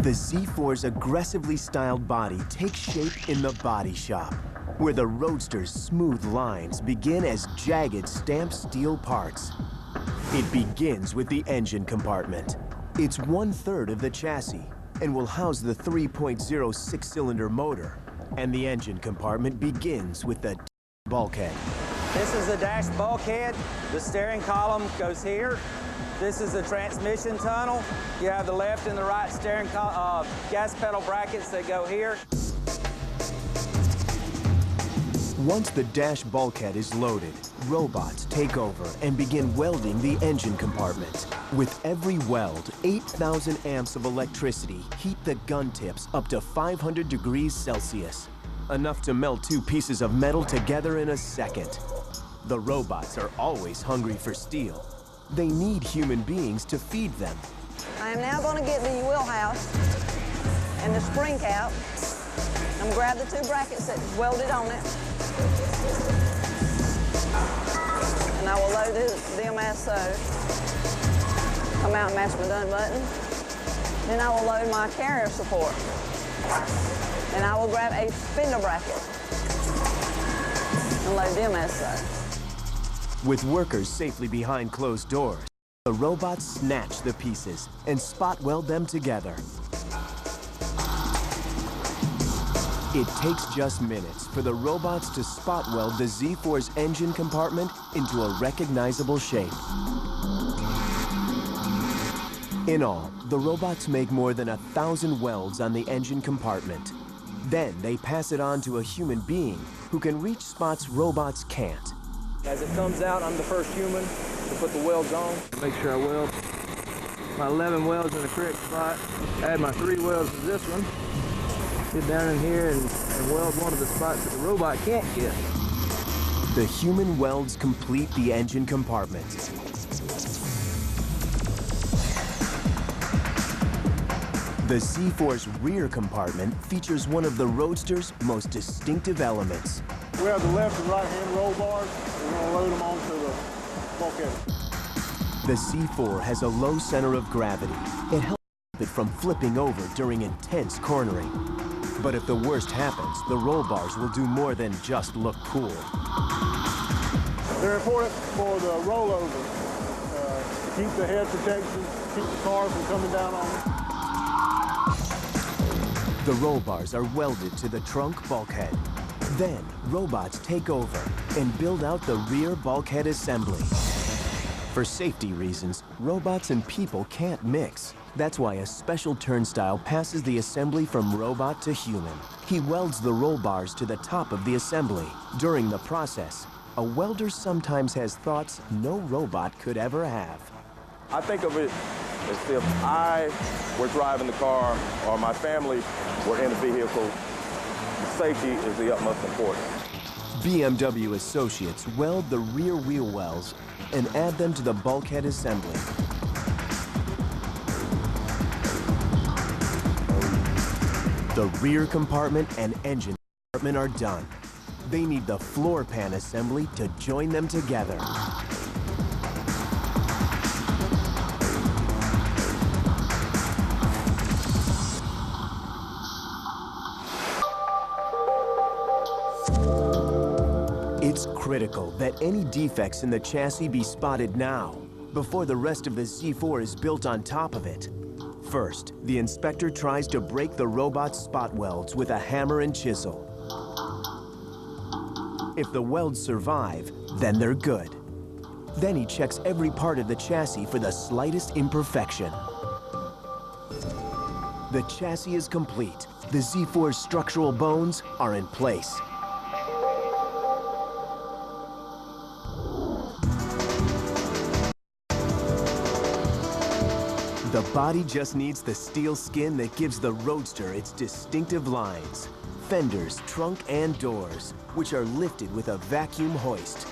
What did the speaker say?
The Z4's aggressively styled body takes shape in the body shop, where the Roadster's smooth lines begin as jagged stamped steel parts. It begins with the engine compartment. It's 1/3 of the chassis and will house the 3.0 six-cylinder motor. And the engine compartment begins with the bulkhead. This is the dash bulkhead. The steering column goes here. This is the transmission tunnel. You have the left and the right steering gas pedal brackets that go here. Once the dash bulkhead is loaded, robots take over and begin welding the engine compartment. With every weld, 8,000 amps of electricity heat the gun tips up to 500 degrees Celsius, enough to melt two pieces of metal together in a second. The robots are always hungry for steel. They need human beings to feed them. I am now going to get the wheelhouse and the spring cap. I'm going to grab the two brackets that's welded on it. And I will load them as so. Come out and mash my done button. Then I will load my carrier support. And I will grab a spindle bracket and load them as so. With workers safely behind closed doors, the robots snatch the pieces and spot weld them together. It takes just minutes for the robots to spot weld the Z4's engine compartment into a recognizable shape. In all, the robots make more than 1,000 welds on the engine compartment. Then they pass it on to a human being who can reach spots robots can't. As it comes out, I'm the first human to put the welds on. Make sure I weld my 11 welds in the correct spot. Add my 3 welds to this one. Get down in here and weld one of the spots that the robot can't get. The human welds complete the engine compartment. The Z4's rear compartment features one of the Roadster's most distinctive elements. We have the left and right-hand roll bars. We're going to load them onto the bulkhead. The Z4 has a low center of gravity. It helps it from flipping over during intense cornering. But if the worst happens, the roll bars will do more than just look cool. They're important for the rollover. Keep the head protection, keep the car from coming down on it. The roll bars are welded to the trunk bulkhead. Then, robots take over and build out the rear bulkhead assembly. For safety reasons, robots and people can't mix. That's why a special turnstile passes the assembly from robot to human. He welds the roll bars to the top of the assembly. During the process, a welder sometimes has thoughts no robot could ever have. I think of it as if I were driving the car or my family were in the vehicle. Safety is the utmost importance. BMW associates weld the rear wheel wells and add them to the bulkhead assembly. The rear compartment and engine compartment are done. They need the floor pan assembly to join them together. It's critical that any defects in the chassis be spotted now, before the rest of the Z4 is built on top of it. First, the inspector tries to break the robot's spot welds with a hammer and chisel. If the welds survive, then they're good. Then he checks every part of the chassis for the slightest imperfection. The chassis is complete. The Z4's structural bones are in place. The body just needs the steel skin that gives the Roadster its distinctive lines. Fenders, trunk, and doors, which are lifted with a vacuum hoist.